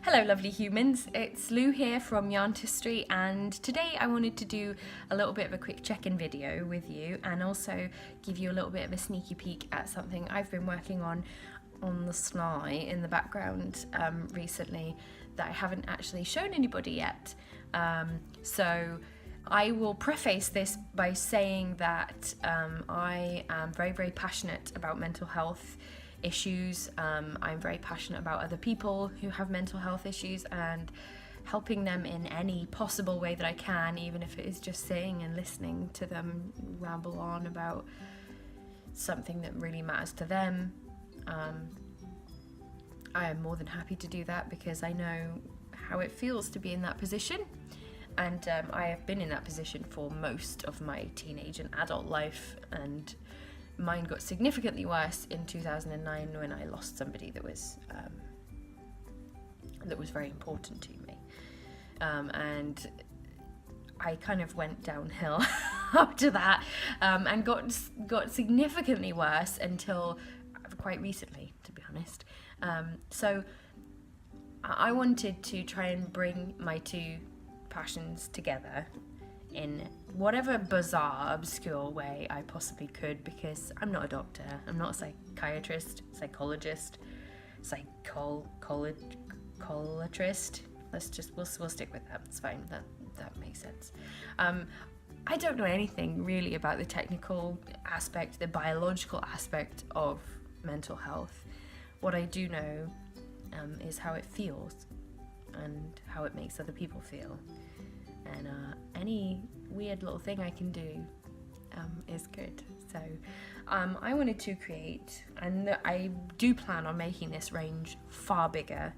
Hello lovely humans, it's Lou here from Yarntistery, and today I wanted to do a little bit of a quick check-in video with you and also give you a little bit of a sneaky peek at something I've been working on the sly in the background recently that I haven't actually shown anybody yet. So I will preface this by saying that I am very passionate about mental health issues. I'm very passionate about other people who have mental health issues and helping them in any possible way that I can, even if it is just sitting and listening to them ramble on about something that really matters to them. I am more than happy to do that because I know how it feels to be in that position, and I have been in that position for most of my teenage and adult life, and mine got significantly worse in 2009 when I lost somebody that was very important to me, and I kind of went downhill after that, and got significantly worse until quite recently, to be honest. So I wanted to try and bring my two passions together in whatever bizarre, obscure way I possibly could, because I'm not a doctor, I'm not a psychiatrist, psychologist, psycholatrist. We'll stick with that. It's fine. That makes sense. I don't know anything really about the technical aspect, the biological aspect of mental health. What I do know is how it feels and how it makes other people feel. And any weird little thing I can do is good. So I wanted to create, and I do plan on making this range far bigger,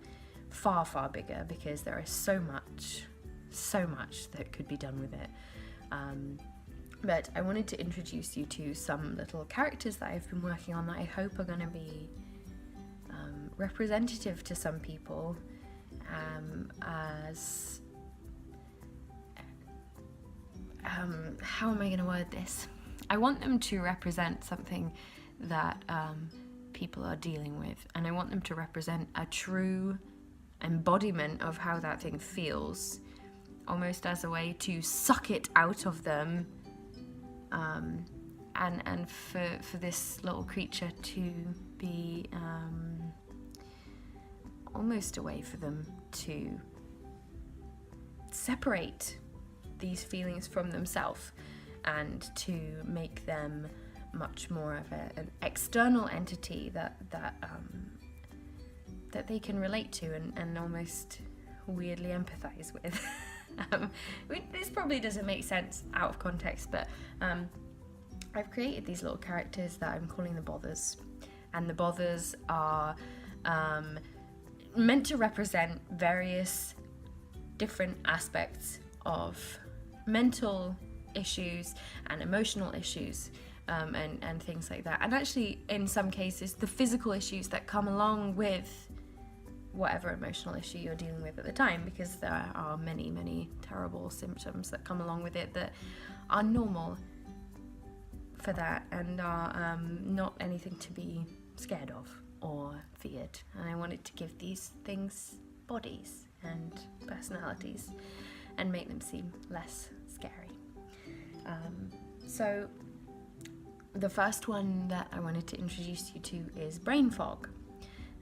far bigger, because there is so much that could be done with it. But I wanted to introduce you to some little characters that I've been working on that I hope are going to be representative to some people, as how am I going to word this? I want them to represent something that people are dealing with, and I want them to represent a true embodiment of how that thing feels, almost as a way to suck it out of them, and for this little creature to be almost a way for them to separate these feelings from themselves and to make them much more of an external entity that they can relate to and almost weirdly empathize with. This probably doesn't make sense out of context, but I've created these little characters that I'm calling the bothers, and the bothers are meant to represent various different aspects of mental issues and emotional issues, and things like that, and actually in some cases the physical issues that come along with whatever emotional issue you're dealing with at the time, because there are many terrible symptoms that come along with it that are normal for that and are not anything to be scared of or feared. And I wanted to give these things bodies and personalities and make them seem less scary. So the first one that I wanted to introduce you to is brain fog,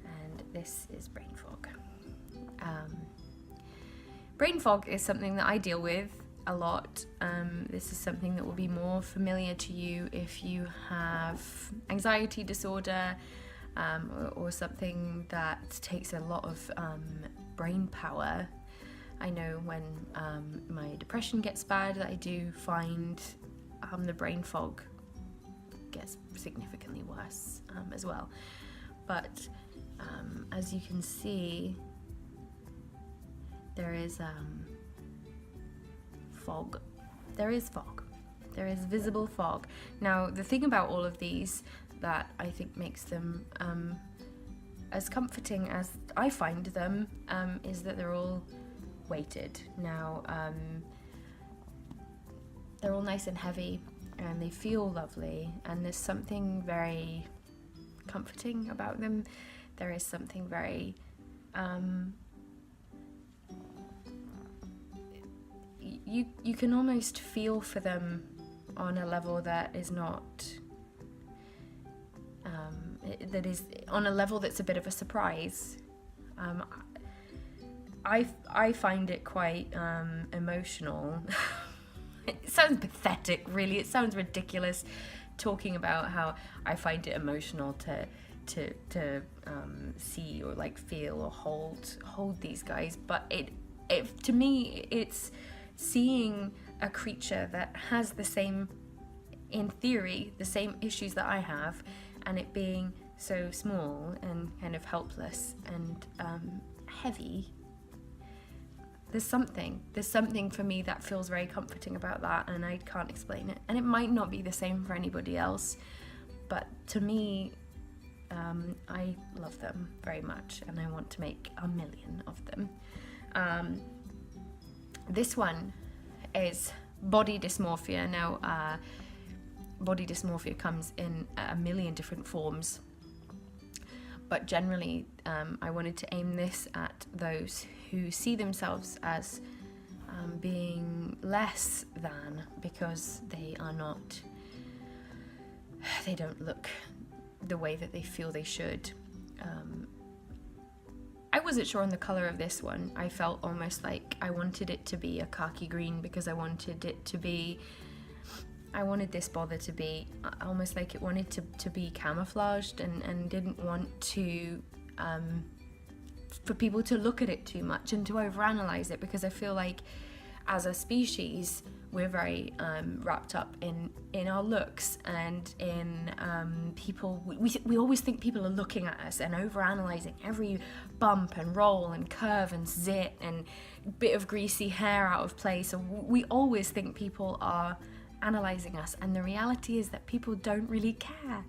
and this is brain fog. Brain fog is something that I deal with a lot. This is something that will be more familiar to you if you have anxiety disorder, or something that takes a lot of brain power. I know when my depression gets bad that I do find the brain fog gets significantly worse as well. But as you can see, there is fog. There is visible fog. Now, the thing about all of these that I think makes them as comforting as I find them is that they're all weighted. Now, they're all nice and heavy, and they feel lovely, and there's something very comforting about them. There is something very you can almost feel for them on a level that is not that is on a level that's a bit of a surprise. I find it quite emotional. It sounds pathetic, really. It sounds ridiculous talking about how I find it emotional to see or like feel or hold these guys, but it to me it's seeing a creature that has the same, in theory, the same issues that I have, and it being so small and kind of helpless and heavy. There's something for me that feels very comforting about that, and I can't explain it. And it might not be the same for anybody else, but to me, I love them very much, and I want to make 1 million of them. This one is body dysmorphia. Now, body dysmorphia comes in 1 million different forms, but generally I wanted to aim this at those who see themselves as being less than because they don't look the way that they feel they should. I wasn't sure on the colour of this one. I felt almost like I wanted it to be a khaki green because I wanted this bother to be almost like it wanted to be camouflaged, and didn't want to for people to look at it too much and to overanalyze it, because I feel like as a species we're very wrapped up in our looks and in people. We always think people are looking at us and overanalyzing every bump and roll and curve and zit and bit of greasy hair out of place. So we always think people are analyzing us, and the reality is that people don't really care,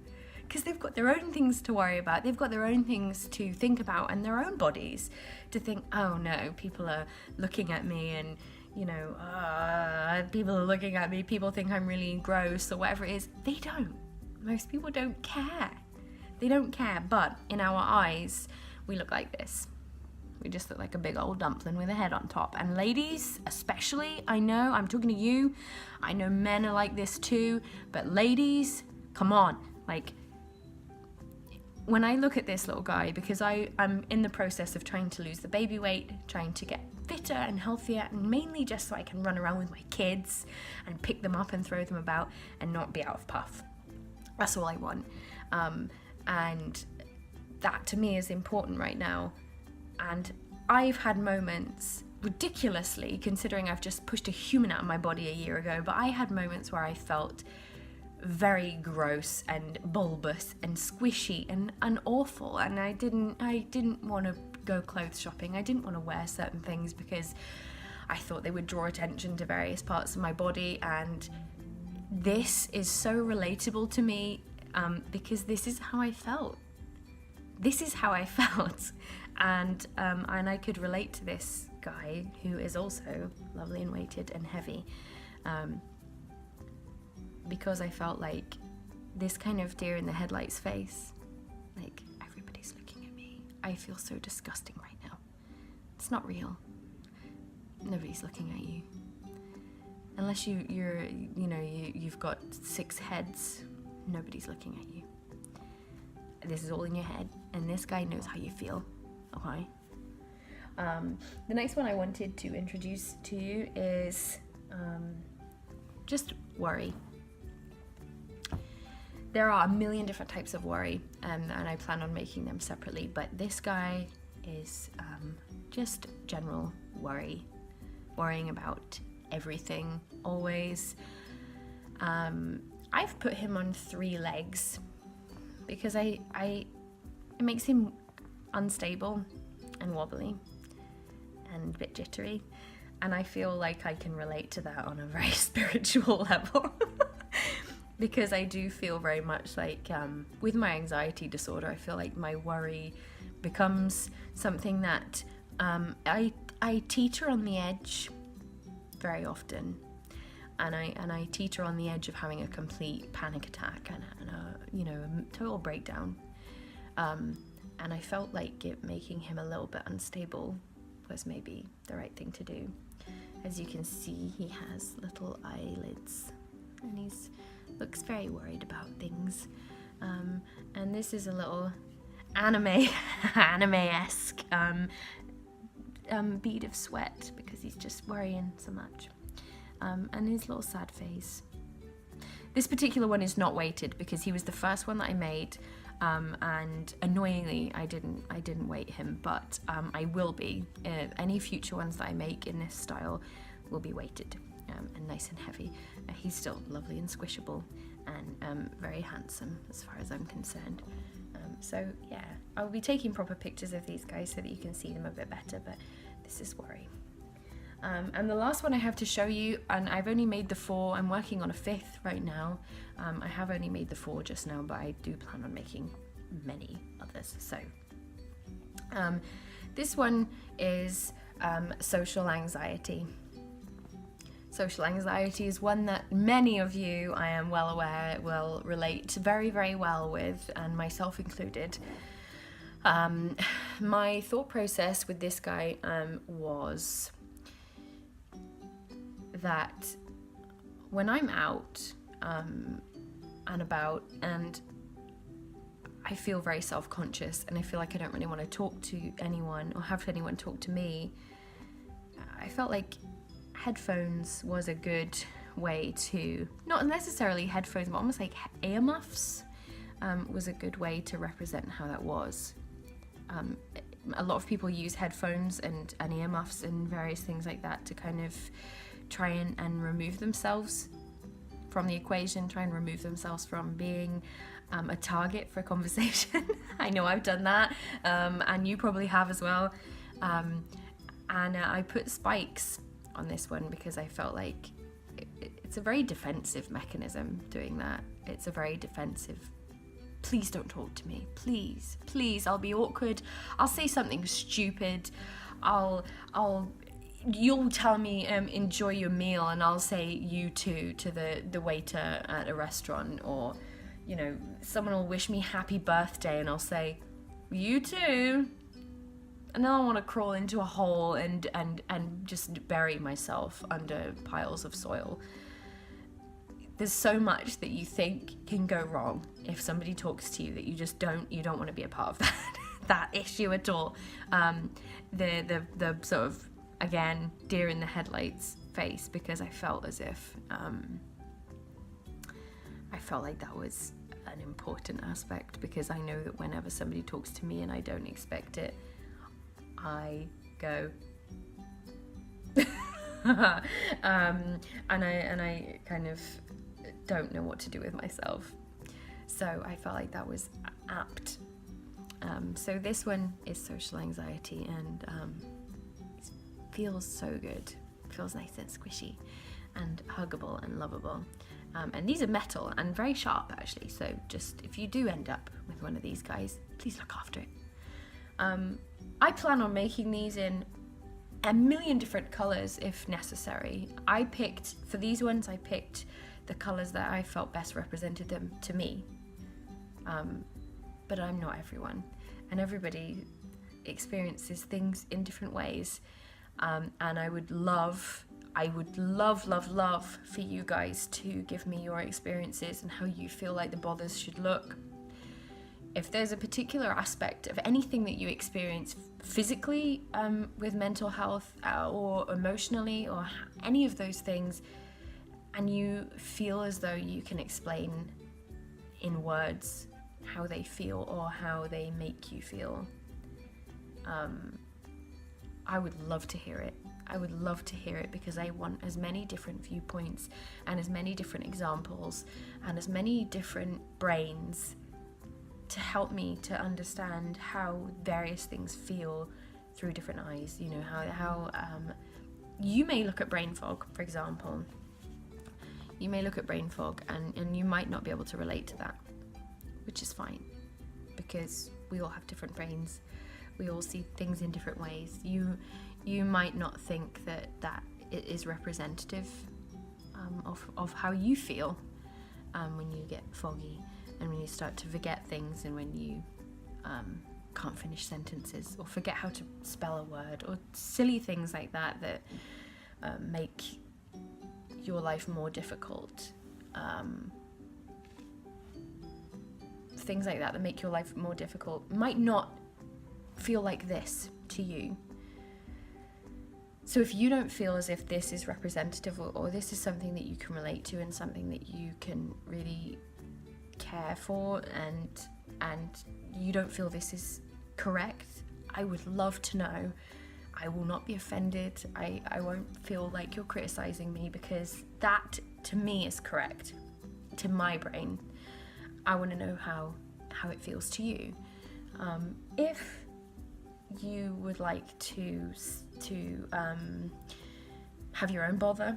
because they've got their own things to worry about. They've got their own things to think about, and their own bodies to think, oh no, people are looking at me, and people are looking at me, people think I'm really gross or whatever it is. They don't. Most people don't care. They don't care, but in our eyes, we look like this. We just look like a big old dumpling with a head on top. And ladies, especially, I know, I'm talking to you, I know men are like this too, but ladies, come on. Like, when I look at this little guy, because I'm in the process of trying to lose the baby weight, trying to get fitter and healthier, and mainly just so I can run around with my kids and pick them up and throw them about and not be out of puff. That's all I want. And that to me is important right now. And I've had moments, ridiculously, considering I've just pushed a human out of my body a year ago, but I had moments where I felt very gross and bulbous and squishy and awful, and I didn't want to go clothes shopping. I didn't want to wear certain things because I thought they would draw attention to various parts of my body, and this is so relatable to me because this is how I felt. And I could relate to this guy who is also lovely and weighted and heavy, because I felt like this kind of deer in the headlights face, like everybody's looking at me. I feel so disgusting right now. It's not real. Nobody's looking at you. Unless you've got 6 heads, nobody's looking at you. This is all in your head, and this guy knows how you feel, okay? The next one I wanted to introduce to you is just worry. There are 1 million different types of worry, and I plan on making them separately, but this guy is just general worry, worrying about everything, always. I've put him on 3 legs because it makes him unstable and wobbly and a bit jittery, and I feel like I can relate to that on a very spiritual level. Because I do feel very much like with my anxiety disorder, I feel like my worry becomes something that I teeter on the edge very often, and I teeter on the edge of having a complete panic attack and a total breakdown, and I felt like making him a little bit unstable was maybe the right thing to do. As you can see, he has little eyelids, and he's looks very worried about things. And this is a little anime-esque bead of sweat because he's just worrying so much. And his little sad face. This particular one is not weighted because he was the first one that I made, and annoyingly I didn't weight him, but I will be. Any future ones that I make in this style will be weighted and nice and heavy. He's still lovely and squishable and very handsome as far as I'm concerned. So yeah, I'll be taking proper pictures of these guys so that you can see them a bit better, but this is worry. And the last one I have to show you, and I've only made the 4, I'm working on a 5th right now. I have only made the 4 just now, but I do plan on making many others. So this one is social anxiety. Social anxiety is one that many of you, I am well aware, will relate very, very well with, and myself included. My thought process with this guy was that when I'm out and about and I feel very self-conscious and I feel like I don't really want to talk to anyone or have anyone talk to me, I felt like headphones was a good way to, not necessarily headphones, but almost like earmuffs was a good way to represent how that was. A lot of people use headphones and earmuffs and various things like that to kind of try and remove themselves from the equation, try and remove themselves from being a target for a conversation. I know I've done that, and you probably have as well. And I put spikes on this one because I felt like it's a very defensive mechanism doing that. It's a very defensive, please don't talk to me, please, I'll be awkward, I'll say something stupid, you'll tell me enjoy your meal, and I'll say you too to the waiter at a restaurant, or you know, someone will wish me happy birthday and I'll say you too, and then I want to crawl into a hole and just bury myself under piles of soil. There's so much that you think can go wrong if somebody talks to you that you don't want to be a part of that issue at all. The sort of, again, deer in the headlights face, because I felt as if I felt like that was an important aspect, because I know that whenever somebody talks to me and I don't expect it, I go and I kind of don't know what to do with myself. So I felt like that was apt. So this one is social anxiety, and it feels so good. It feels nice and squishy and huggable and lovable. And these are metal and very sharp actually, so just if you do end up with one of these guys, please look after it. I plan on making these in a million different colours if necessary. For these ones, I picked the colours that I felt best represented them to me. But I'm not everyone, and everybody experiences things in different ways. And I would love for you guys to give me your experiences and how you feel like the bothers should look. If there's a particular aspect of anything that you experience physically with mental health or emotionally or any of those things, and you feel as though you can explain in words how they feel or how they make you feel, I would love to hear it. I would love to hear it, because I want as many different viewpoints and as many different examples and as many different brains to help me to understand how various things feel through different eyes. You know, how you may look at brain fog, for example. You may look at brain fog and you might not be able to relate to that, which is fine, because we all have different brains. We all see things in different ways. You might not think that it is representative of how you feel when you get foggy, and when you start to forget things, and when you can't finish sentences or forget how to spell a word, or silly things like that make your life more difficult. Things like that make your life more difficult might not feel like this to you. So if you don't feel as if this is representative or this is something that you can relate to and something that you can really care for, and you don't feel this is correct, I would love to know. I will not be offended. I won't feel like you're criticizing me, because that to me is correct, to my brain. I want to know how it feels to you. If you would like to have your own bother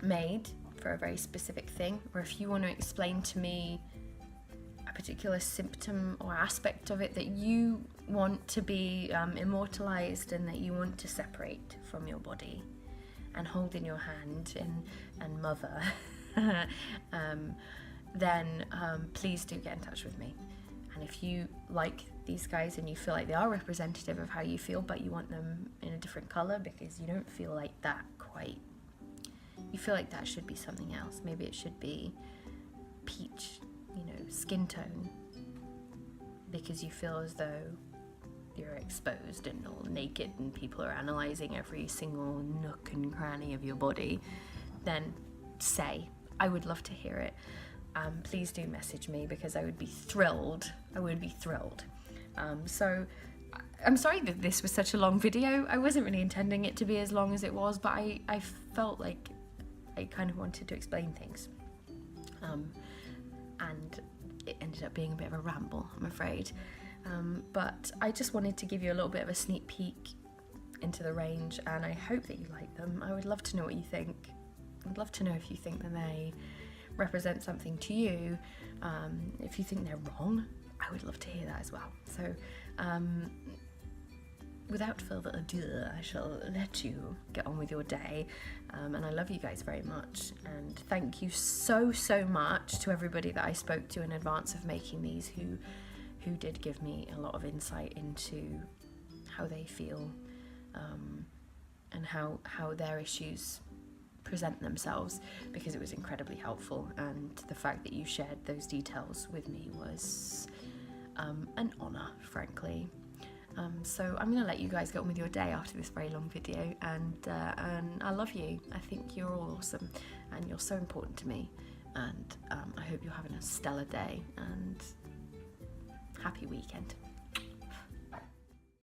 made for a very specific thing, or if you want to explain to me a particular symptom or aspect of it that you want to be immortalized and that you want to separate from your body and hold in your hand and mother, then please do get in touch with me. And if you like these guys and you feel like they are representative of how you feel, but you want them in a different color because you don't feel like that quite, you feel like that should be something else. Maybe it should be peach, skin tone, because you feel as though you're exposed and all naked and people are analyzing every single nook and cranny of your body, then say, I would love to hear it. Please do message me, because I would be thrilled. So I'm sorry that this was such a long video. I wasn't really intending it to be as long as it was, but I felt like I kind of wanted to explain things. And it ended up being a bit of a ramble, I'm afraid. But I just wanted to give you a little bit of a sneak peek into the range, and I hope that you like them. I would love to know what you think. I'd love to know if you think that they represent something to you. If you think they're wrong, I would love to hear that as well. So without further ado, I shall let you get on with your day, and I love you guys very much, and thank you so much to everybody that I spoke to in advance of making these who did give me a lot of insight into how they feel, and how their issues present themselves, because it was incredibly helpful, and the fact that you shared those details with me was an honour, frankly. So I'm going to let you guys get on with your day after this very long video, and I love you. I think you're all awesome and you're so important to me, and I hope you're having a stellar day and happy weekend.